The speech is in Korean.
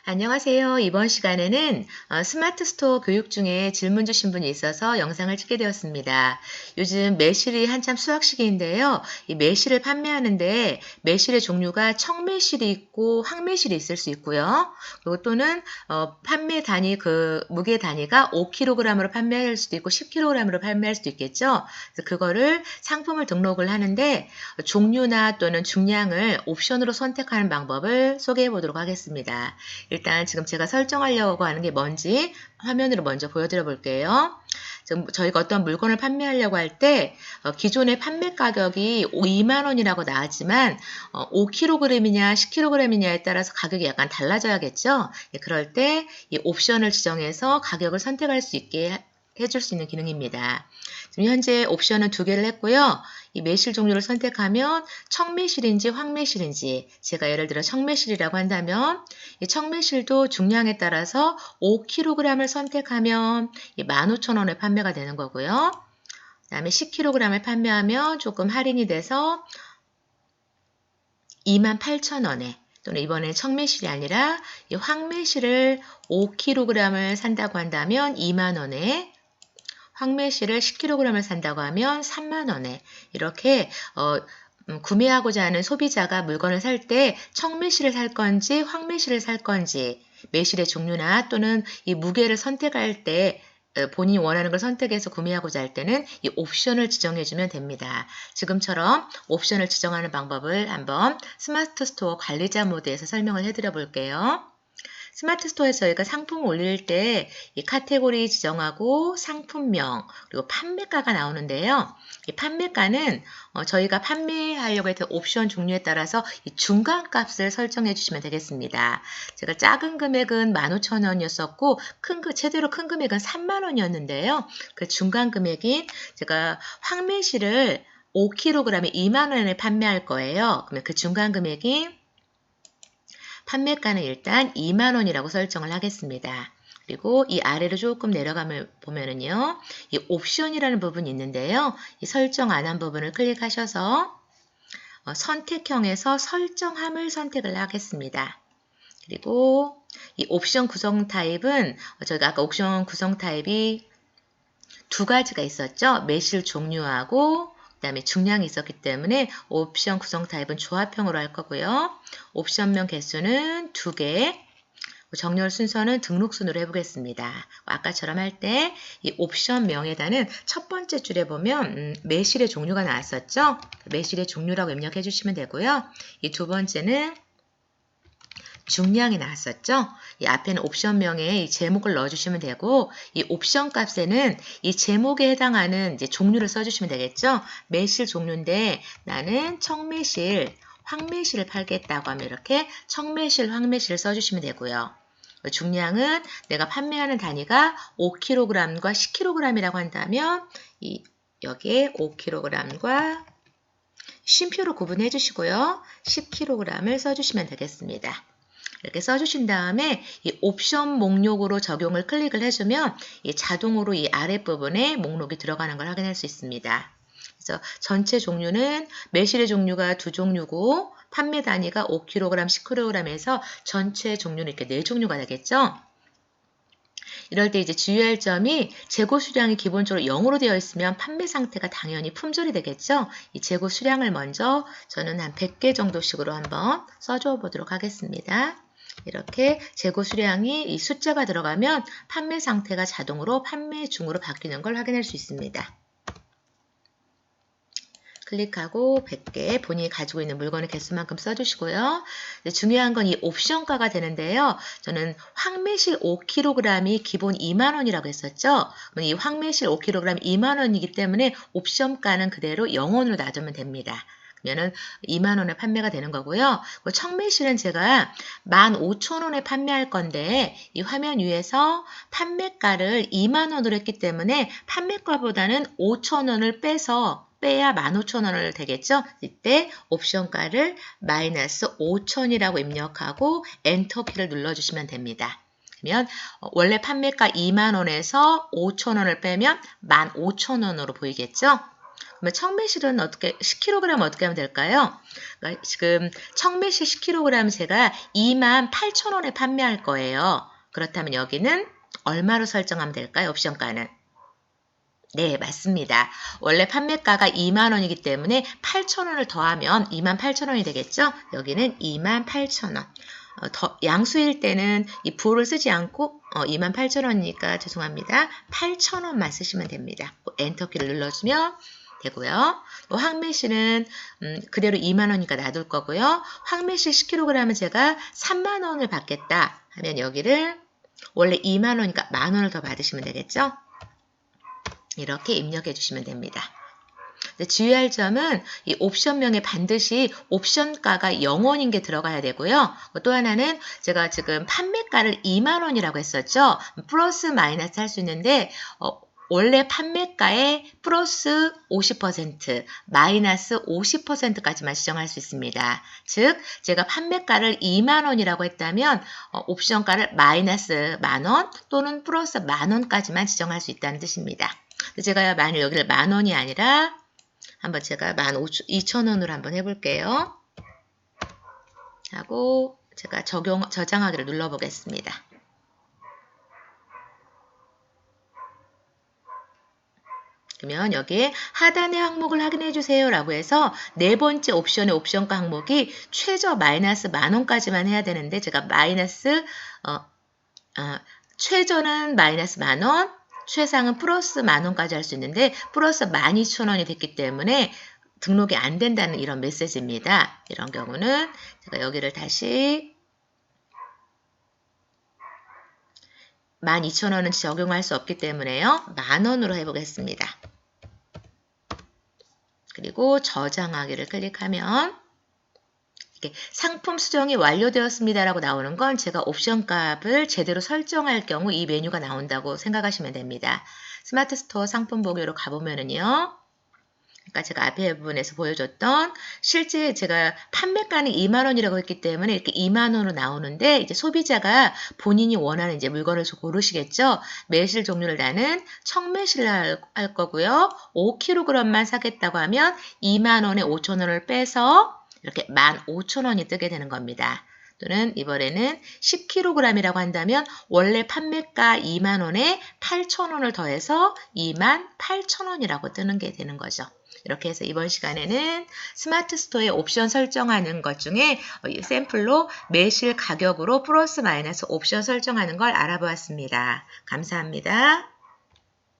안녕하세요. 이번 시간에는 스마트 스토어 교육 중에 질문 주신 분이 있어서 영상을 찍게 되었습니다. 요즘 매실이 한참 수확 시기인데요. 이 매실을 판매하는데 매실의 종류가 청매실이 있고 황매실이 있을 수 있고요. 그리고 또는 판매 단위 무게 단위가 5kg으로 판매할 수도 있고 10kg으로 판매할 수도 있겠죠. 그래서 그거를 상품을 등록을 하는데 종류나 또는 중량을 옵션으로 선택하는 방법을 소개해 보도록 하겠습니다. 일단 지금 제가 설정하려고 하는 게 뭔지 화면으로 먼저 보여드려 볼게요. 지금 저희가 어떤 물건을 판매하려고 할 때 기존의 판매 가격이 2만 원이라고 나왔지만 5kg이냐 10kg이냐에 따라서 가격이 약간 달라져야겠죠. 그럴 때 이 옵션을 지정해서 가격을 선택할 수 있게 해줄 수 있는 기능입니다. 지금 현재 옵션은 2개를 했고요. 이 매실 종류를 선택하면 청매실인지 황매실인지, 제가 예를 들어 청매실이라고 한다면 이 청매실도 중량에 따라서 5kg을 선택하면 15,000원에 판매가 되는 거고요. 그 다음에 10kg을 판매하면 조금 할인이 돼서 28,000원에, 또는 이번에 청매실이 아니라 이 황매실을 5kg을 산다고 한다면 2만원에, 황매실을 10kg을 산다고 하면 3만원에, 이렇게 구매하고자 하는 소비자가 물건을 살 때 청매실을 살 건지 황매실을 살 건지, 매실의 종류나 또는 이 무게를 선택할 때 본인이 원하는 걸 선택해서 구매하고자 할 때는 이 옵션을 지정해 주면 됩니다. 지금처럼 옵션을 지정하는 방법을 한번 스마트 스토어 관리자 모드에서 설명을 해드려 볼게요. 스마트 스토어에서 저희가 상품을 올릴 때 이 카테고리 지정하고 상품명 그리고 판매가가 나오는데요. 이 판매가는 저희가 판매하려고 했던 옵션 종류에 따라서 이 중간값을 설정해 주시면 되겠습니다. 제가 작은 금액은 15,000원이었었고 최대로 큰 금액은 3만원이었는데요. 그 중간 금액인 제가 황매실을 5kg에 2만원에 판매할 거예요. 그러면 그 중간 금액인 판매가는 일단 2만원이라고 설정을 하겠습니다. 그리고 이 아래로 조금 내려가면 보면은요, 이 옵션이라는 부분이 있는데요. 이 설정 안 한 부분을 클릭하셔서 선택형에서 설정함을 선택을 하겠습니다. 그리고 이 옵션 구성 타입은 저희가 아까 옵션 구성 타입이 2가지가 있었죠. 매실 종류하고 그 다음에 중량이 있었기 때문에 옵션 구성 타입은 조합형으로 할 거고요. 옵션명 개수는 2개, 정렬 순서는 등록 순으로 해보겠습니다. 아까처럼 할 때 이 옵션명에다는 첫 번째 줄에 보면 매실의 종류가 나왔었죠. 매실의 종류라고 입력해 주시면 되고요. 이 두 번째는 중량이 나왔었죠. 이 앞에는 옵션명에 이 제목을 넣어주시면 되고, 이 옵션 값에는 이 제목에 해당하는 이제 종류를 써주시면 되겠죠. 매실 종류인데 나는 청매실, 황매실을 팔겠다고 하면 이렇게 청매실, 황매실을 써주시면 되고요. 중량은 내가 판매하는 단위가 5kg과 10kg이라고 한다면 여기에 5kg과 쉼표로 구분해 주시고요. 10kg을 써주시면 되겠습니다. 이렇게 써주신 다음에 이 옵션 목록으로 적용을 클릭을 해주면 자동으로 이 아랫부분에 목록이 들어가는 걸 확인할 수 있습니다. 그래서 전체 종류는 매실의 종류가 2종류고 판매 단위가 5kg, 10kg에서 전체 종류는 이렇게 4종류가 되겠죠. 이럴 때 이제 주의할 점이 재고 수량이 기본적으로 0으로 되어 있으면 판매 상태가 당연히 품절이 되겠죠. 이 재고 수량을 먼저 저는 한 100개 정도씩으로 한번 써줘 보도록 하겠습니다. 이렇게 재고 수량이 이 숫자가 들어가면 판매 상태가 자동으로 판매 중으로 바뀌는 걸 확인할 수 있습니다. 클릭하고 100개 본인이 가지고 있는 물건의 개수만큼 써주시고요. 중요한 건 이 옵션가가 되는데요. 저는 황매실 5kg이 기본 2만원이라고 했었죠. 이 황매실 5kg 2만원이기 때문에 옵션가는 그대로 0원으로 놔두면 됩니다. 그러면은 2만원에 판매가 되는 거고요. 청매실은 제가 15,000원에 판매할 건데 이 화면 위에서 판매가를 2만원으로 했기 때문에 판매가보다는 5,000원을 빼야 15,000원을 되겠죠? 이때 옵션가를 마이너스 5,000이라고 입력하고 엔터키를 눌러주시면 됩니다. 그러면 원래 판매가 2만원에서 5,000원을 빼면 15,000원으로 보이겠죠? 그러면 청매실은 어떻게 10kg 어떻게 하면 될까요? 그러니까 지금 청매실 10kg 제가 28,000원에 판매할 거예요. 그렇다면 여기는 얼마로 설정하면 될까요? 옵션가는. 네, 맞습니다. 원래 판매가가 2만 원이기 때문에 8,000원을 더하면 28,000원이 되겠죠? 여기는 28,000원. 양수일 때는 이 부호를 쓰지 않고 28,000원이니까 죄송합니다. 8,000원만 쓰시면 됩니다. 엔터키를 눌러주면 되고요. 황매실은 그대로 2만 원이니까 놔둘 거고요. 황매실 10kg은 제가 3만 원을 받겠다 하면 여기를 원래 2만 원이니까 만 원을 더 받으시면 되겠죠? 이렇게 입력해 주시면 됩니다. 주의할 점은 이 옵션명에 반드시 옵션가가 0원인 게 들어가야 되고요. 또 하나는 제가 지금 판매가를 2만 원이라고 했었죠. 플러스 마이너스 할 수 있는데 원래 판매가에 플러스 50%, 마이너스 50%까지만 지정할 수 있습니다. 즉, 제가 판매가를 2만 원이라고 했다면 옵션가를 마이너스 만원 또는 플러스 만원까지만 지정할 수 있다는 뜻입니다. 제가 만약 여기를 만원이 아니라 한번 제가 12,000원으로 한번 해볼게요. 하고 제가 저장하기를 눌러보겠습니다. 그러면 여기에 하단의 항목을 확인해 주세요 라고 해서 네 번째 옵션의 옵션가 항목이 최저 마이너스 만원까지만 해야 되는데 제가 마이너스 최저는 마이너스 만원, 최상은 플러스 만원까지 할 수 있는데 플러스 12,000원이 됐기 때문에 등록이 안 된다는 이런 메시지입니다. 이런 경우는 제가 여기를 다시 12,000원은 적용할 수 없기 때문에요. 만원으로 해보겠습니다. 그리고 저장하기를 클릭하면 이렇게 상품 수정이 완료되었습니다 라고 나오는 건 제가 옵션 값을 제대로 설정할 경우 이 메뉴가 나온다고 생각하시면 됩니다. 스마트 스토어 상품 보기로 가보면은요. 아까 제가 앞에 부분에서 보여줬던 실제 제가 판매가는 2만 원이라고 했기 때문에 이렇게 2만 원으로 나오는데 이제 소비자가 본인이 원하는 이제 물건을 고르시겠죠. 매실 종류를 나는 청매실을 할 거고요. 5kg만 사겠다고 하면 2만 원에 5천 원을 빼서 이렇게 15,000원이 뜨게 되는 겁니다. 또는 이번에는 10kg이라고 한다면 원래 판매가 2만 원에 8,000원을 더해서 28,000원이라고 뜨는 게 되는 거죠. 이렇게 해서 이번 시간에는 스마트 스토어의 옵션 설정하는 것 중에 샘플로 매실 가격으로 플러스 마이너스 옵션 설정하는 걸 알아보았습니다. 감사합니다.